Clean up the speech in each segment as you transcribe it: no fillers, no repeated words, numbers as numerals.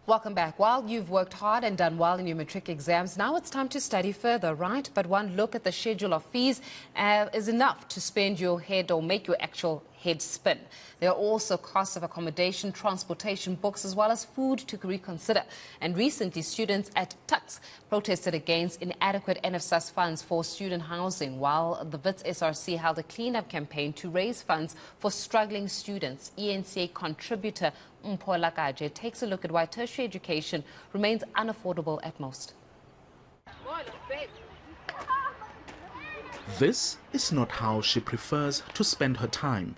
Welcome back. While you've worked hard and done well in your matric exams, now it's time to study further, right? But one look at the schedule of fees is enough to spend your head or make your actual head spin. There are also costs of accommodation, transportation, books, as well as food to reconsider. And recently, students at Tuks protested against inadequate NSFAS funds for student housing, while the Wits SRC held a cleanup campaign to raise funds for struggling students. eNCA contributor Mpho Lakaje takes a look at why tertiary education remains unaffordable at most. This is not how she prefers to spend her time.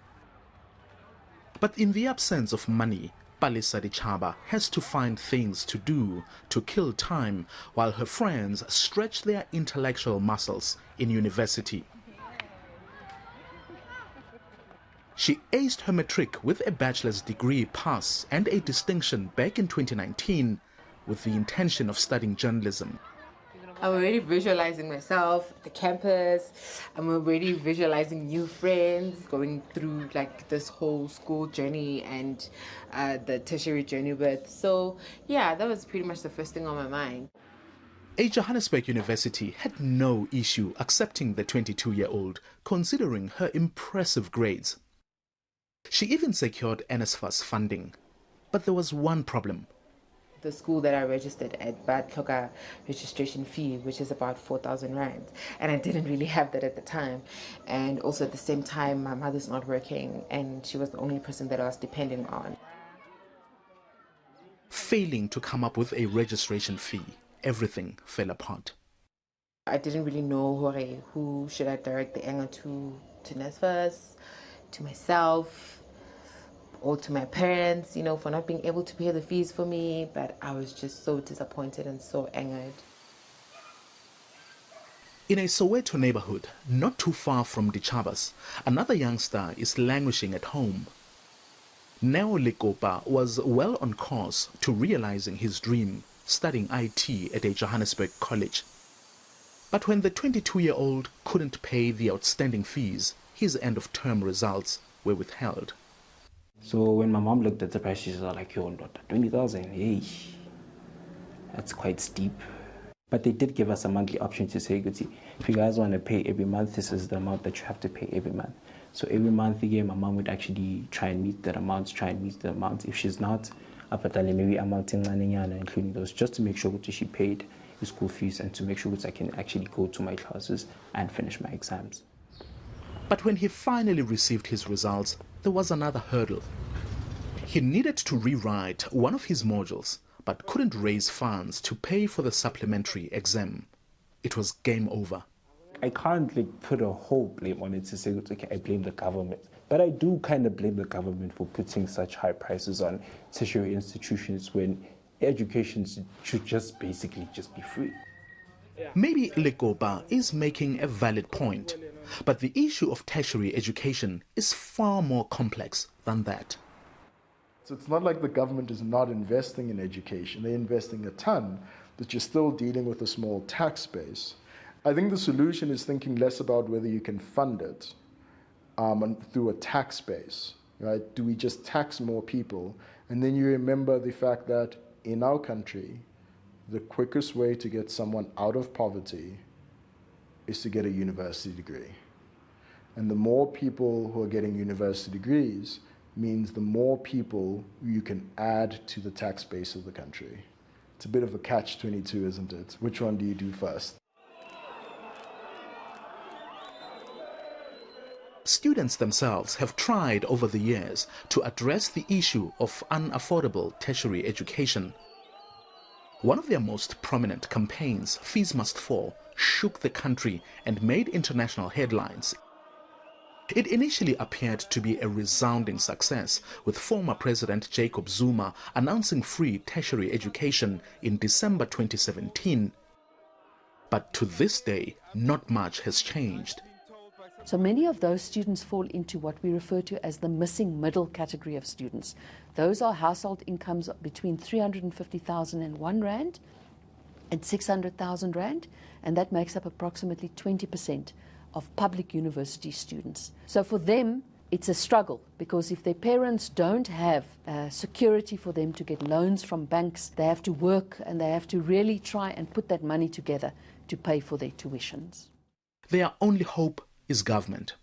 But in the absence of money, Palisa Dichaba has to find things to do to kill time while her friends stretch their intellectual muscles in university. She aced her matric with a bachelor's degree pass and a distinction back in 2019 with the intention of studying journalism. I'm already visualizing myself, the campus. I'm already visualizing new friends, going through like this whole school journey and the tertiary journey with. So yeah, that was pretty much the first thing on my mind. A Johannesburg University had no issue accepting the 22-year-old, considering her impressive grades. She even secured NSFAS funding. But there was one problem. The school that I registered at bad a registration fee, which is about 4,000 rand. And I didn't really have that at the time. And also at the same time, my mother's not working and she was the only person that I was depending on. Failing to come up with a registration fee, everything fell apart. I didn't really know who should I direct the anger to NSFAS, to myself, or to my parents, you know, for not being able to pay the fees for me, but I was just so disappointed and so angered. In a Soweto neighborhood, not too far from Dichabas, another youngster is languishing at home. Neo Likopa was well on course to realizing his dream, studying IT at a Johannesburg college. But when the 22-year-old couldn't pay the outstanding fees, his end-of-term results were withheld. So when my mom looked at the price, she was like, yo, 20,000, hey, that's quite steep. But they did give us a monthly option to say, if you guys want to pay every month, this is the amount that you have to pay every month. So every month again, my mom would actually try and meet that amount, If she's not, maybe amounting including those, just to make sure that she paid the school fees and to make sure that I can actually go to my classes and finish my exams. But when he finally received his results, there was another hurdle. He needed to rewrite one of his modules, but couldn't raise funds to pay for the supplementary exam. It was game over. I can't put a whole blame on it to say, okay, I blame the government. But I do kind of blame the government for putting such high prices on tertiary institutions when education should just basically be free. Maybe Lekopa is making a valid point, but the issue of tertiary education is far more complex than that. So it's not like the government is not investing in education. They're investing a ton, but you're still dealing with a small tax base. I think the solution is thinking less about whether you can fund it through a tax base, right? Do we just tax more people? And then you remember the fact that in our country, the quickest way to get someone out of poverty is to get a university degree. And the more people who are getting university degrees means the more people you can add to the tax base of the country. It's a bit of a catch-22, isn't it? Which one do you do first? Students themselves have tried over the years to address the issue of unaffordable tertiary education. One of their most prominent campaigns, Fees Must Fall, shook the country and made international headlines. It initially appeared to be a resounding success, with former President Jacob Zuma announcing free tertiary education in December 2017. But to this day, not much has changed. So many of those students fall into what we refer to as the missing middle category of students. Those are household incomes between 350,001 rand and 600,000 rand, and that makes up approximately 20% of public university students. So for them, it's a struggle, because if their parents don't have security for them to get loans from banks, they have to work and they have to really try and put that money together to pay for their tuitions. Their only hope is government.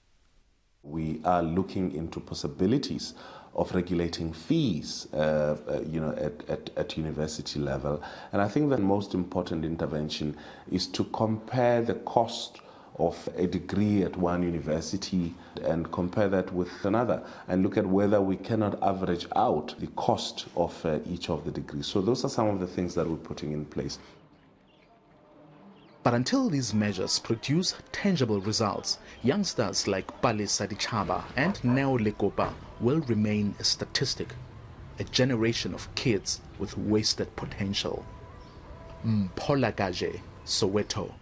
We are looking into possibilities of regulating fees, at university level. And I think the most important intervention is to compare the cost of a degree at one university and compare that with another and look at whether we cannot average out the cost of each of the degrees. So those are some of the things that we're putting in place. But until these measures produce tangible results, youngsters like Palesa Dichaba and Neo Lekopa will remain a statistic, a generation of kids with wasted potential. Mpho Lakaje, Soweto.